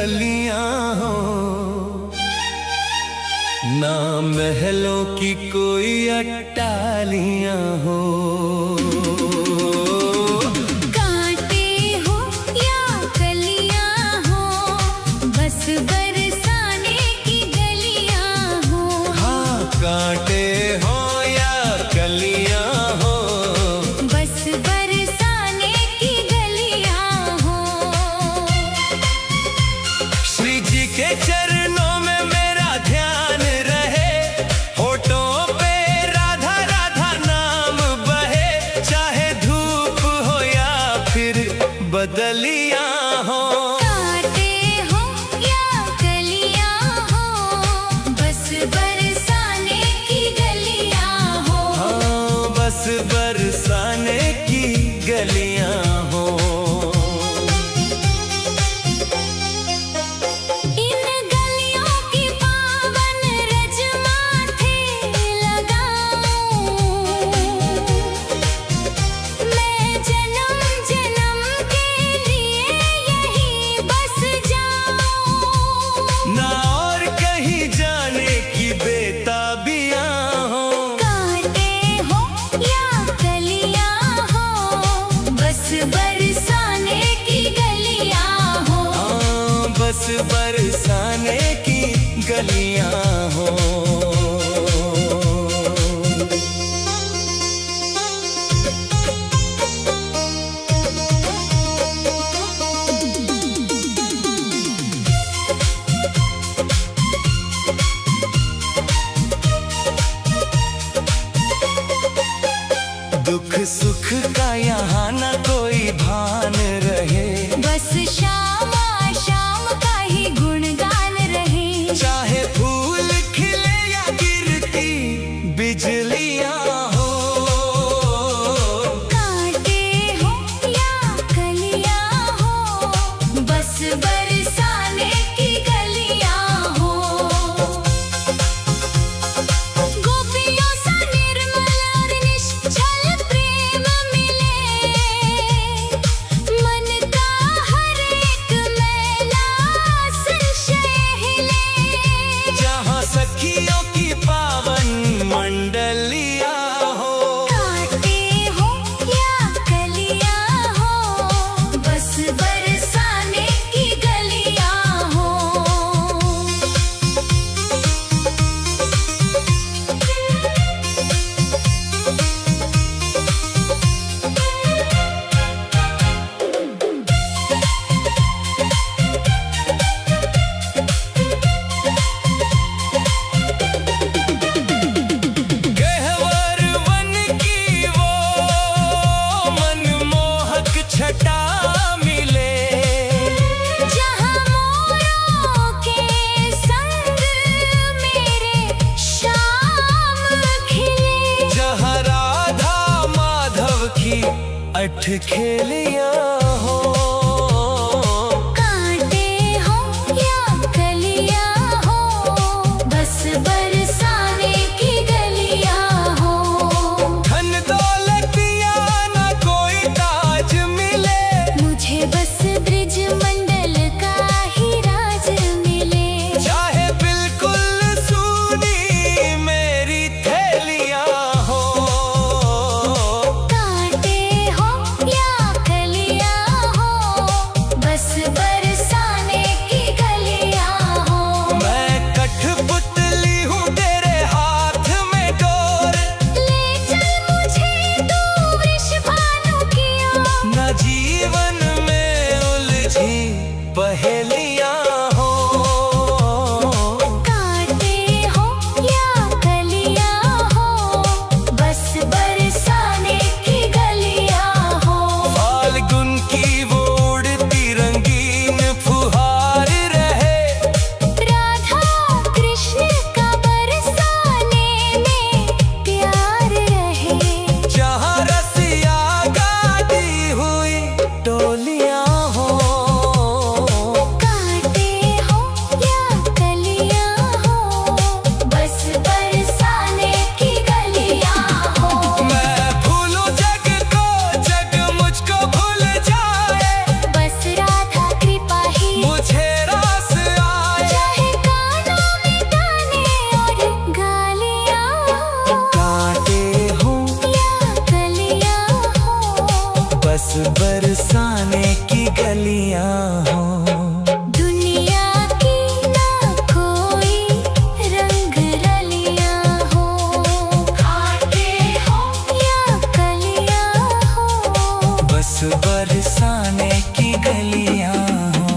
गलियां हो, ना महलों की कोई अट्टालियां हो। कांटे हो या कलियां हो, बस बरसाने की गलियां हो। हाँ, कांटे हो या कलियां हो, बस बरसाने की गलियां हो। श्री जी के चरणों में मेरा ध्यान रहे, होठों पे राधा राधा नाम बहे, चाहे धूप हो या फिर बदलियां हो। कांटे हो या कलियां हो, बस बरसाने की गलियां हो। हाँ, बस बरसाने की गलियां हो। इन गलियों की पावन रज माथे लगाऊं, मैं जन्म जन्म के लिए यहीं बस जाऊं। ना और कहीं जाने की बेताबियां हो। कांटे हो या कलियां हो, बस बरसाने की गलियां हो। हाँ, बस बरसाने की गलियां हो। दुख सुख का यहाँ ना कोई भान रहे, बस शाम शाम का ही गुणगान रहे। चाहे फूल खिले या गिरती बिजलियां हो। कांटे हो या कलियां हो, बस बरसाने की गलियां हो। गोपियों सा निर्मल और निश्चल प्रेम मिले, मन का हर एक मैला संशय हिले। जहाँ सखियों की पावन मंडलियां हो। कांटे हो या कलियां हो, बस बरसाने की गलियां हो। गहवर वन की वो मनमोहक छटा मिले, जहाँ मोरों के संग मेरे शाम खिले। जहाँ राधा माधव की अठखेलियां हो। कांटे हो या कलियां हो, बस बरसाने की गलियां हो। धन दौलतिया ना कोई ताज मिले, मुझे बस ब्रिज मंडल का ही राज मिले। चाहे बिल्कुल सूनी मेरी थैलियां हो। कांटे हो या कलियां बरसाने की गलियां हो। दुनिया की ना कोई रंग रलियां हो, कांटे हो या कलियां हो, बस बरसाने की गलियां हो।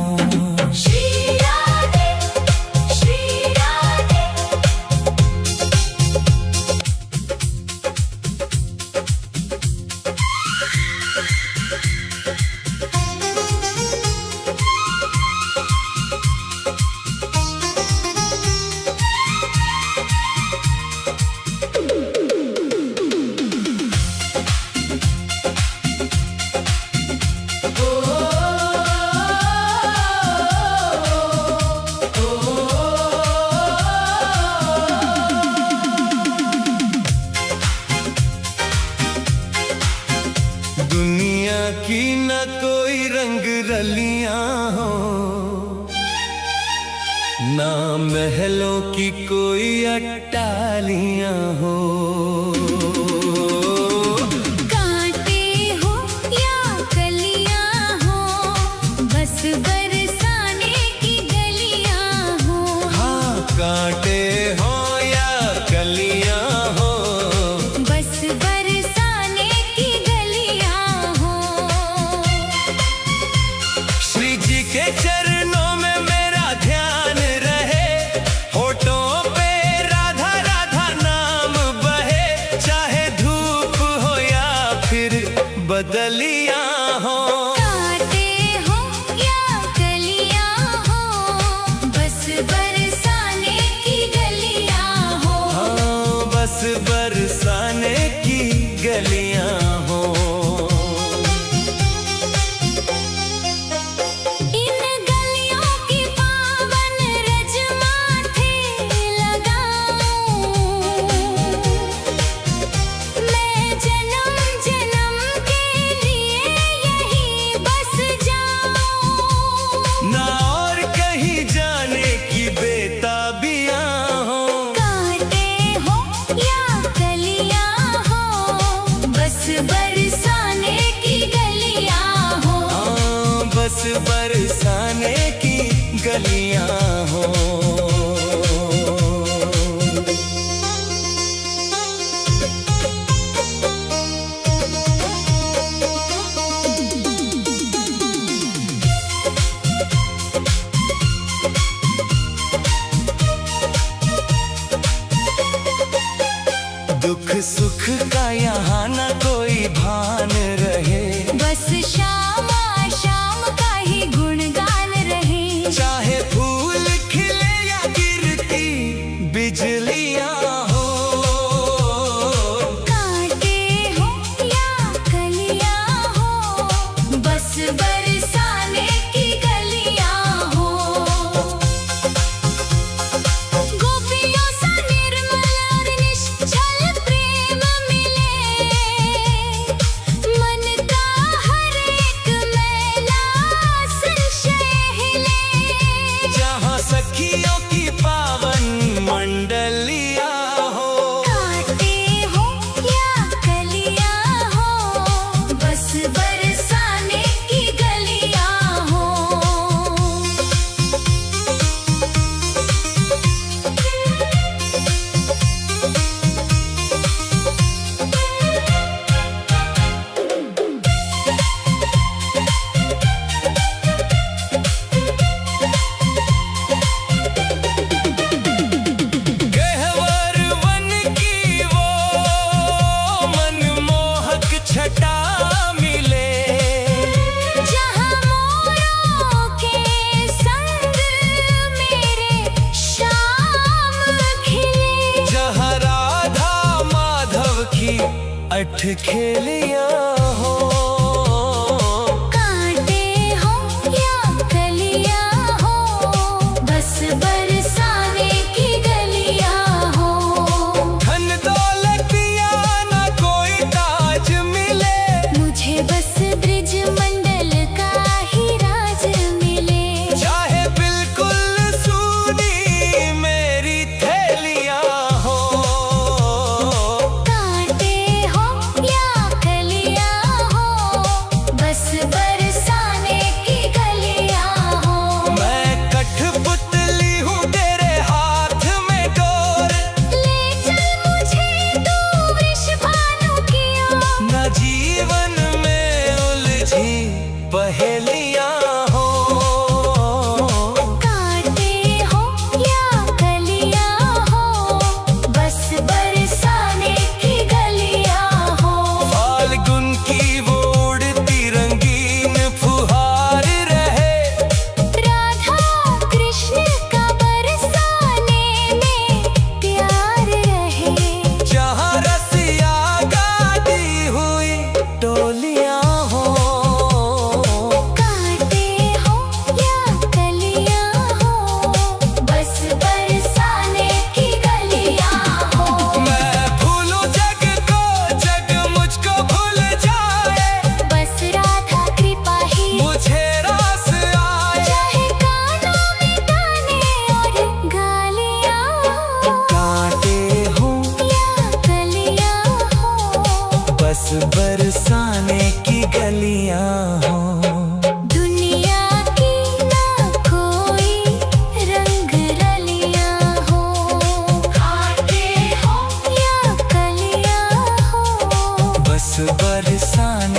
श्री राधे श्री राधे। दुनिया की न कोई रंग रलियां हो, ना महलों की कोई अट्टालियां हो। कांटे हो या कलियां हो, बस बरसाने की गलियां हो। हाँ, कांटे हो या कलियां हो, बस बरसाने की गलियां हो। श्री जी के चरणों में मेरा ध्यान रहे, होठों पे राधा राधा नाम बहे, चाहे धूप हो या फिर बदलियां हो। कांटे हो या कलियां हो, बस बरसाने की गलियां हो। हाँ, बस बरसाने की गलियां हो। इन गलियों की पावन रज माथे लगाऊं, मैं जन्म जन्म के लिए यहीं बस जाऊं। ना और कहीं जाने की बेताबियां हो। कांटे हो या कलियां हो, बस बरसाने की गलियां हो। हाँ, बस बरसाने की गलियां हो। दुख सुख का यहाँ न कोई भान रहे, बस शाम शाम का ही गुणगान रहे। चाहे फूल खिले या गिरती बिजलियां हो। कांटे हो या कलियां हो, बस बरसाने की गलियां हो। गोपियों सा निर्मल और निश्चल प्रेम मिले, मन का हर एक मैला संशय हिले। जहाँ सखियों की पावन मंडलियां हो। कांटे हो या कलियां हो, बस बरसाने की गलियां हो। गहवर वन की वो मनमोहक छटा मिले, जहाँ मोरों के संग मेरे शाम खिले। जहाँ राधा माधव की अठखेलियां हो। कांटे हो या कलियां हो, बस बरसाने की गलियां हो। धन दौलतिया न कोई ताज मिले, मुझे बस ब्रिज मंडल का ही राज मिले। चाहे बिल्कुल सूनी मेरी थैलियां हो। कांटे हो या कलियां बरसाने की गलियां हो। दुनिया की ना कोई रंग रलियां हो, खाते हो या कलियां हो, बस बरसाने